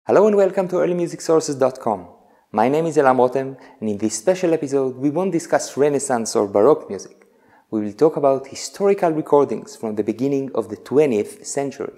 Hello and welcome to earlymusicsources.com. My name is Elam Rotem, and in this special episode we won't discuss Renaissance or Baroque music. We will talk about historical recordings from the beginning of the 20th century.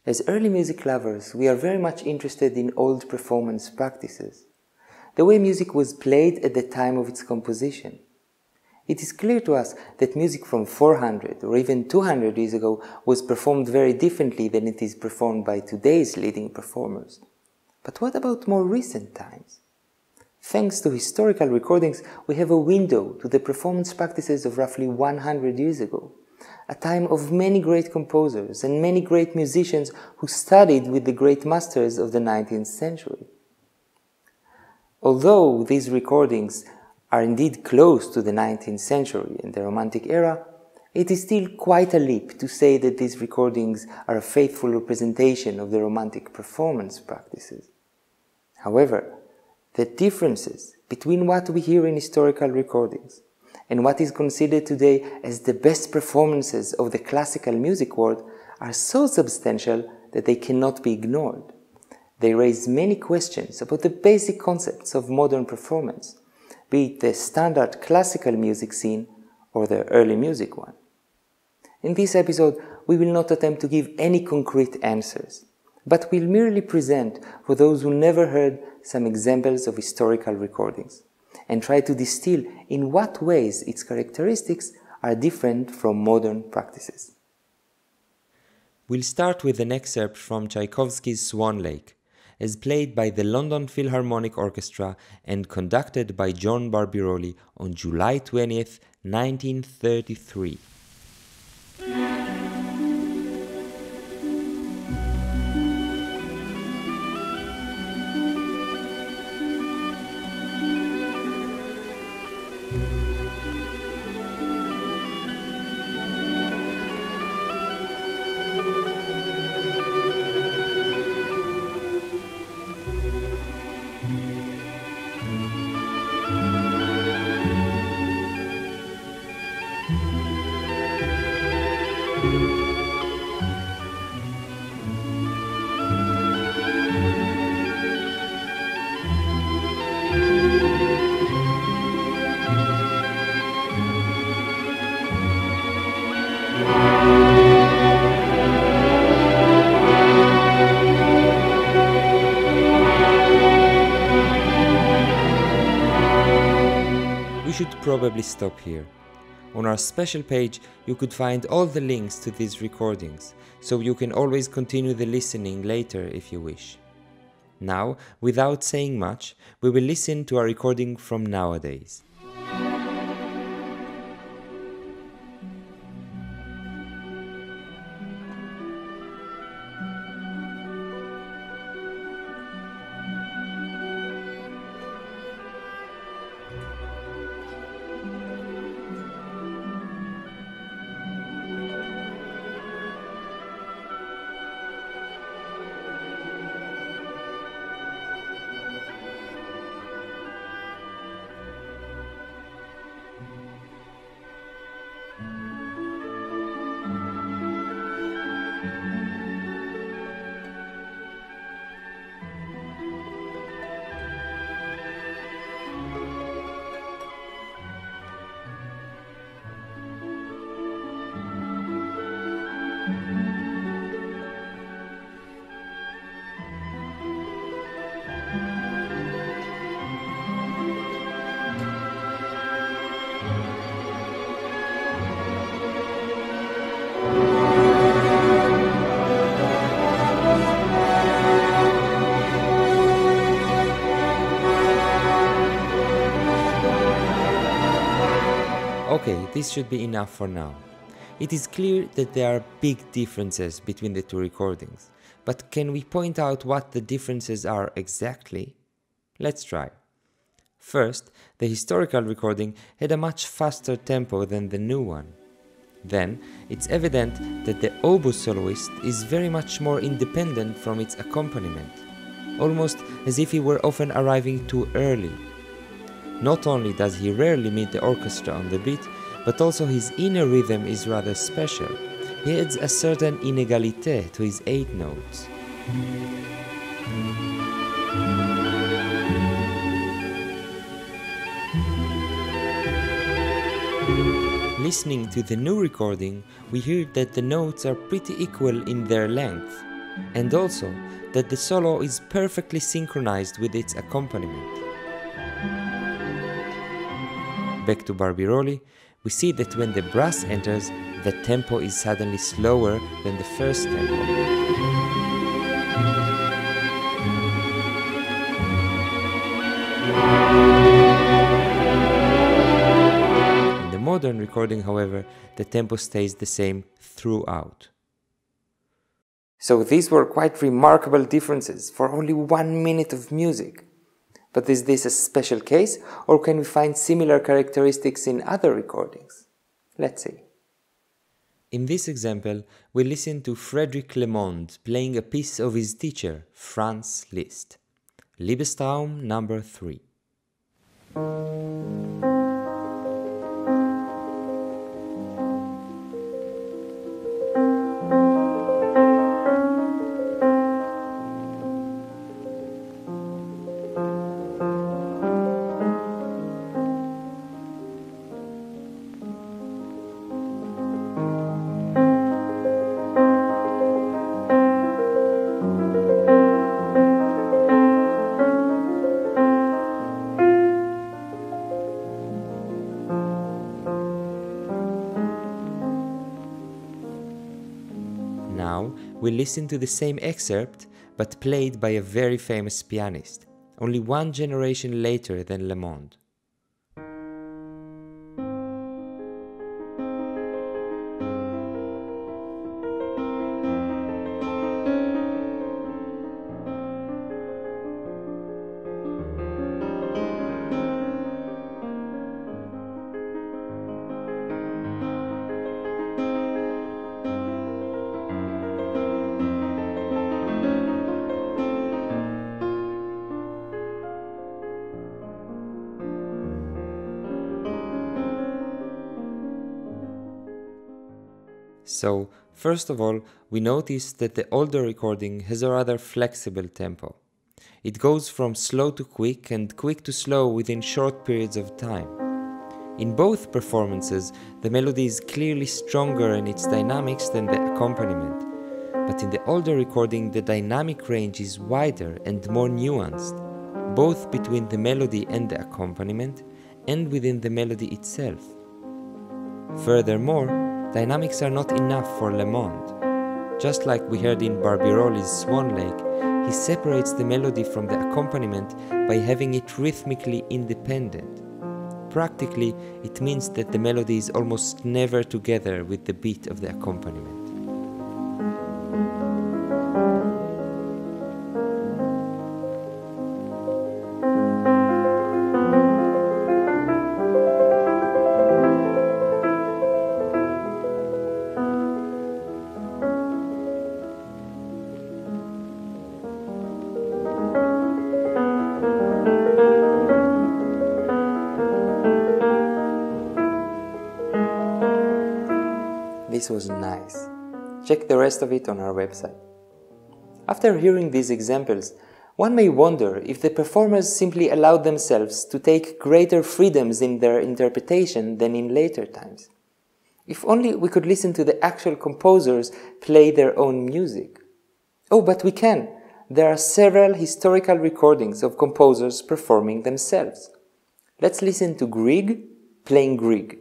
As early music lovers, we are very much interested in old performance practices, the way music was played at the time of its composition. It is clear to us that music from 400 or even 200 years ago was performed very differently than it is performed by today's leading performers. But what about more recent times? Thanks to historical recordings, we have a window to the performance practices of roughly 100 years ago, a time of many great composers and many great musicians who studied with the great masters of the 19th century. Although these recordings are indeed close to the 19th century and the Romantic era, it is still quite a leap to say that these recordings are a faithful representation of the Romantic performance practices. However, the differences between what we hear in historical recordings and what is considered today as the best performances of the classical music world are so substantial that they cannot be ignored. They raise many questions about the basic concepts of modern performance, be it the standard classical music scene or the early music one. In this episode, we will not attempt to give any concrete answers, but will merely present, for those who never heard, some examples of historical recordings, and try to distill in what ways its characteristics are different from modern practices. We'll start with an excerpt from Tchaikovsky's Swan Lake, as played by the London Philharmonic Orchestra and conducted by John Barbirolli on July 20th, 1933. We should probably stop here. On our special page, you could find all the links to these recordings, so you can always continue the listening later if you wish. Now, without saying much, we will listen to a recording from nowadays. Okay, this should be enough for now. It is clear that there are big differences between the two recordings, but can we point out what the differences are exactly? Let's try. First, the historical recording had a much faster tempo than the new one. Then, it's evident that the oboe soloist is very much more independent from its accompaniment. almost as if he were often arriving too early. Not only does he rarely meet the orchestra on the beat, but also his inner rhythm is rather special. He adds a certain inégalité to his 8 notes. Listening to the new recording, we hear that the notes are pretty equal in their length, and also that the solo is perfectly synchronized with its accompaniment. Back to Barbirolli, we see that when the brass enters, the tempo is suddenly slower than the first tempo. In the modern recording, however, the tempo stays the same throughout. So these were quite remarkable differences for only 1 minute of music. But is this a special case, or can we find similar characteristics in other recordings? Let's see. In this example, we listen to Frédéric Le Monde playing a piece of his teacher, Franz Liszt. Liebestraum number 3. Now we listen to the same excerpt, but played by a very famous pianist, only 1 generation later than Le Monde. So, first of all, we notice that the older recording has a rather flexible tempo. It goes from slow to quick and quick to slow within short periods of time. In both performances, the melody is clearly stronger in its dynamics than the accompaniment, but in the older recording the dynamic range is wider and more nuanced, both between the melody and the accompaniment, and within the melody itself. Furthermore, dynamics are not enough for Le Monde. Just like we heard in Barbirolli's Swan Lake, he separates the melody from the accompaniment by having it rhythmically independent. Practically, it means that the melody is almost never together with the beat of the accompaniment. This was nice. Check the rest of it on our website. After hearing these examples, one may wonder if the performers simply allowed themselves to take greater freedoms in their interpretation than in later times. If only we could listen to the actual composers play their own music. Oh, but we can. There are several historical recordings of composers performing themselves. Let's listen to Grieg playing Grieg.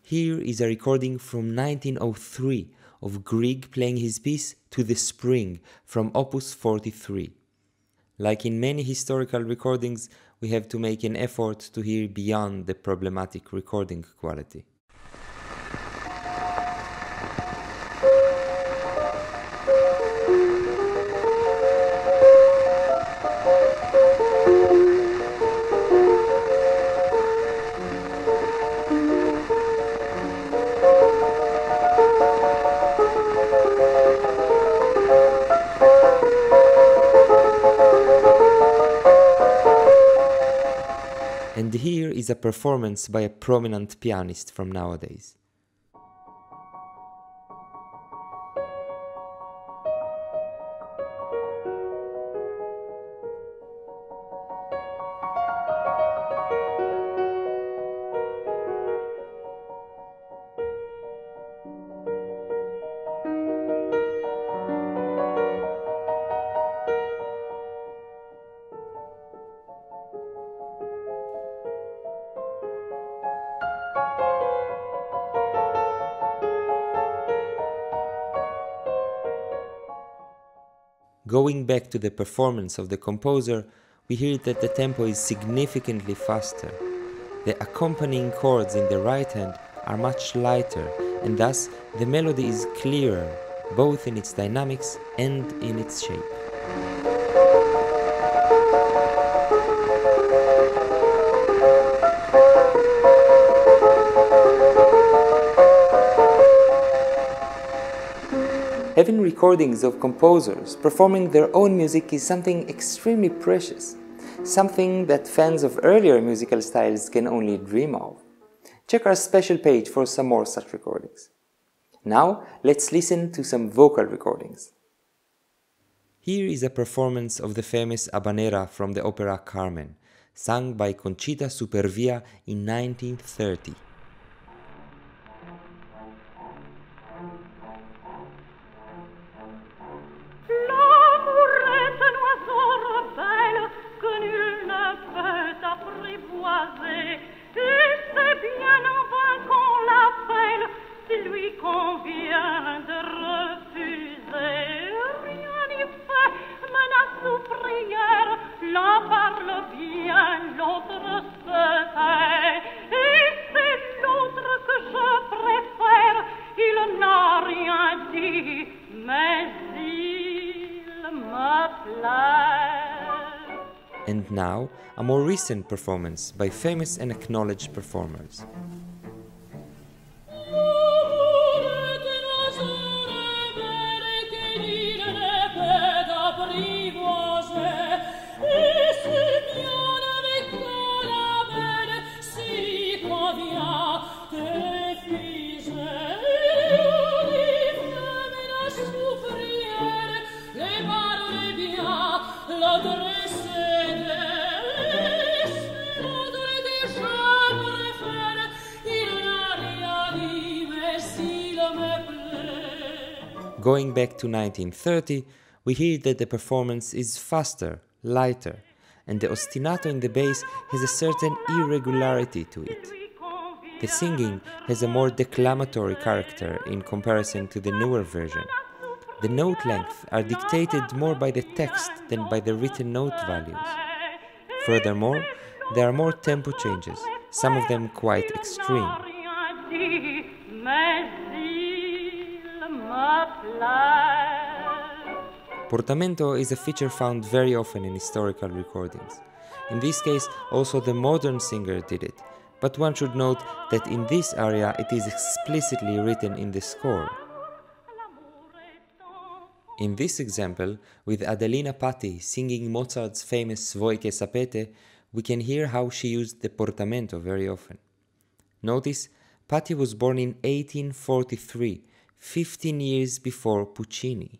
Here is a recording from 1903 of Grieg playing his piece To the Spring from Opus 43. Like in many historical recordings, we have to make an effort to hear beyond the problematic recording quality. is a performance by a prominent pianist from nowadays. Going back to the performance of the composer, we hear that the tempo is significantly faster. The accompanying chords in the right hand are much lighter, and thus the melody is clearer, both in its dynamics and in its shape. Having recordings of composers performing their own music is something extremely precious, something that fans of earlier musical styles can only dream of. Check our special page for some more such recordings. Now, let's listen to some vocal recordings. Here is a performance of the famous Habanera from the opera Carmen, sung by Conchita Supervia in 1930. And now, a more recent performance by famous and acknowledged performers. Going back to 1930, we hear that the performance is faster, lighter, and the ostinato in the bass has a certain irregularity to it. The singing has a more declamatory character in comparison to the newer version. The note lengths are dictated more by the text than by the written note values. Furthermore, there are more tempo changes, some of them quite extreme. Portamento is a feature found very often in historical recordings. In this case, also the modern singer did it, but one should note that in this area it is explicitly written in the score. In this example, with Adelina Patti singing Mozart's famous Voi che sapete, we can hear how she used the portamento very often. Notice, Patti was born in 1843, 15 years before Puccini.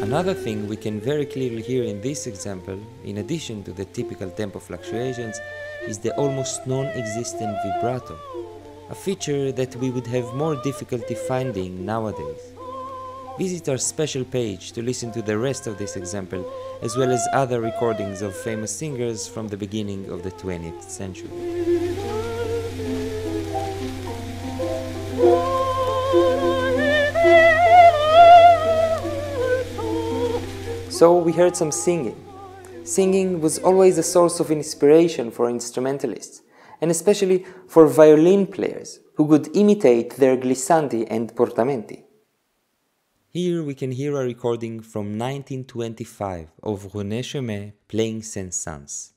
Another thing we can very clearly hear in this example, in addition to the typical tempo fluctuations, is the almost non-existent vibrato, a feature that we would have more difficulty finding nowadays. Visit our special page to listen to the rest of this example, as well as other recordings of famous singers from the beginning of the 20th century. So we heard some singing. Singing was always a source of inspiration for instrumentalists, and especially for violin players who could imitate their glissandi and portamenti. Here we can hear a recording from 1925 of René Chemet playing Saint-Saëns.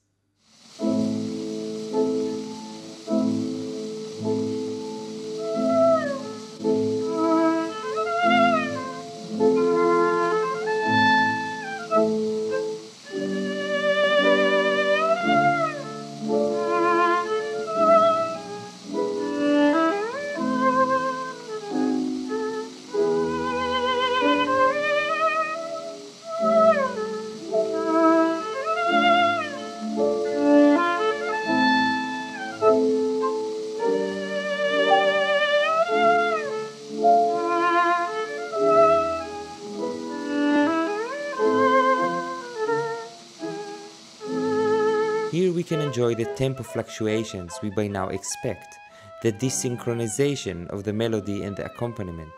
Here we can enjoy the tempo fluctuations we by now expect, the desynchronization of the melody and the accompaniment,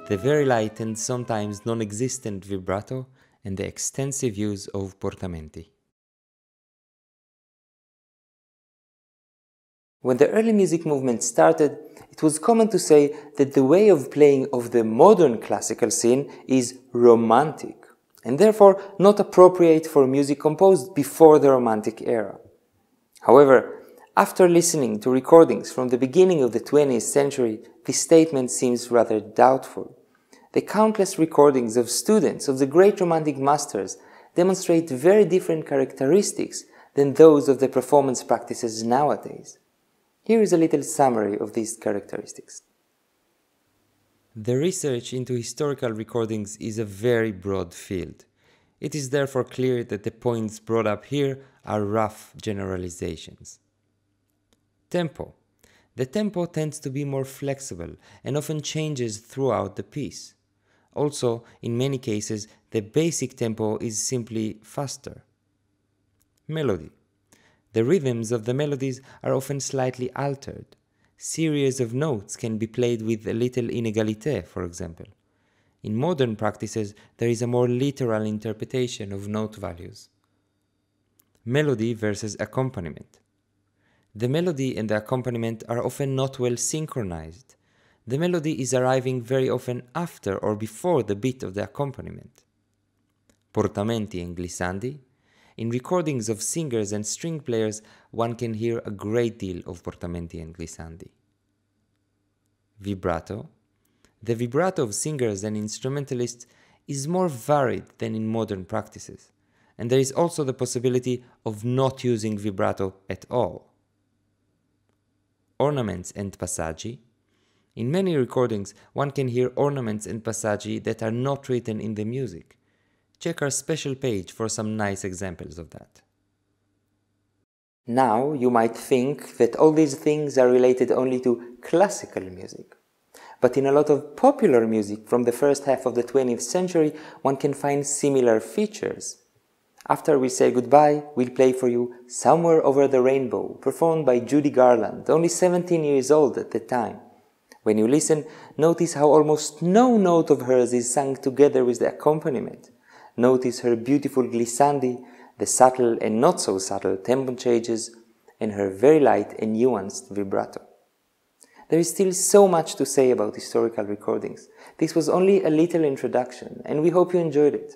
the very light and sometimes non-existent vibrato, and the extensive use of portamenti. When the early music movement started, it was common to say that the way of playing of the modern classical scene is romantic, and therefore not appropriate for music composed before the Romantic era. However, after listening to recordings from the beginning of the 20th century, this statement seems rather doubtful. The countless recordings of students of the great Romantic masters demonstrate very different characteristics than those of the performance practices nowadays. Here is a little summary of these characteristics. The research into historical recordings is a very broad field. It is therefore clear that the points brought up here are rough generalizations. Tempo. The tempo tends to be more flexible and often changes throughout the piece. Also, in many cases, the basic tempo is simply faster. Melody. The rhythms of the melodies are often slightly altered. Series of notes can be played with a little inégalité, for example. In modern practices, there is a more literal interpretation of note values. Melody versus accompaniment. The melody and the accompaniment are often not well synchronized. The melody is arriving very often after or before the beat of the accompaniment. Portamenti and glissandi. In recordings of singers and string players, one can hear a great deal of portamenti and glissandi. Vibrato. The vibrato of singers and instrumentalists is more varied than in modern practices, and there is also the possibility of not using vibrato at all. Ornaments and passaggi. In many recordings, one can hear ornaments and passaggi that are not written in the music. Check our special page for some nice examples of that. Now you might think that all these things are related only to classical music. But in a lot of popular music from the first half of the 20th century, one can find similar features. After we say goodbye, we'll play for you Somewhere Over the Rainbow, performed by Judy Garland, only 17 years old at the time. When you listen, notice how almost no note of hers is sung together with the accompaniment. Notice her beautiful glissandi, the subtle and not so subtle tempo changes, and her very light and nuanced vibrato. There is still so much to say about historical recordings. This was only a little introduction, and we hope you enjoyed it.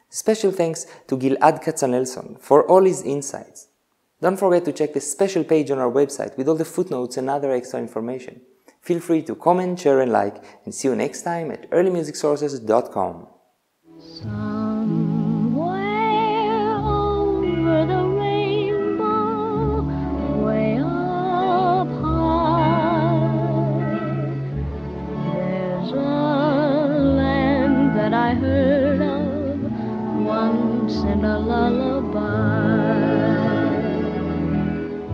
Special thanks to Gilad Katzenelson for all his insights. Don't forget to check the special page on our website with all the footnotes and other extra information. Feel free to comment, share and like, and see you next time at earlymusicsources.com. I heard of once in a lullaby.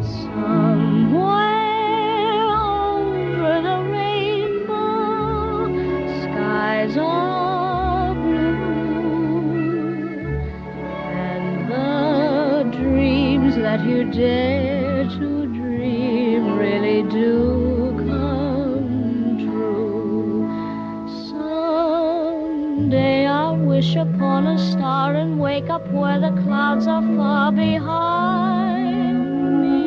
Somewhere over the rainbow, skies are you dare to dream really do come true. Someday I'll wish upon a star and wake up where the clouds are far behind me,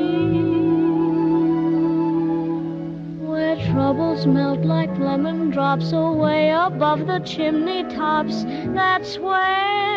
where troubles melt like lemon drops away above the chimney tops. That's where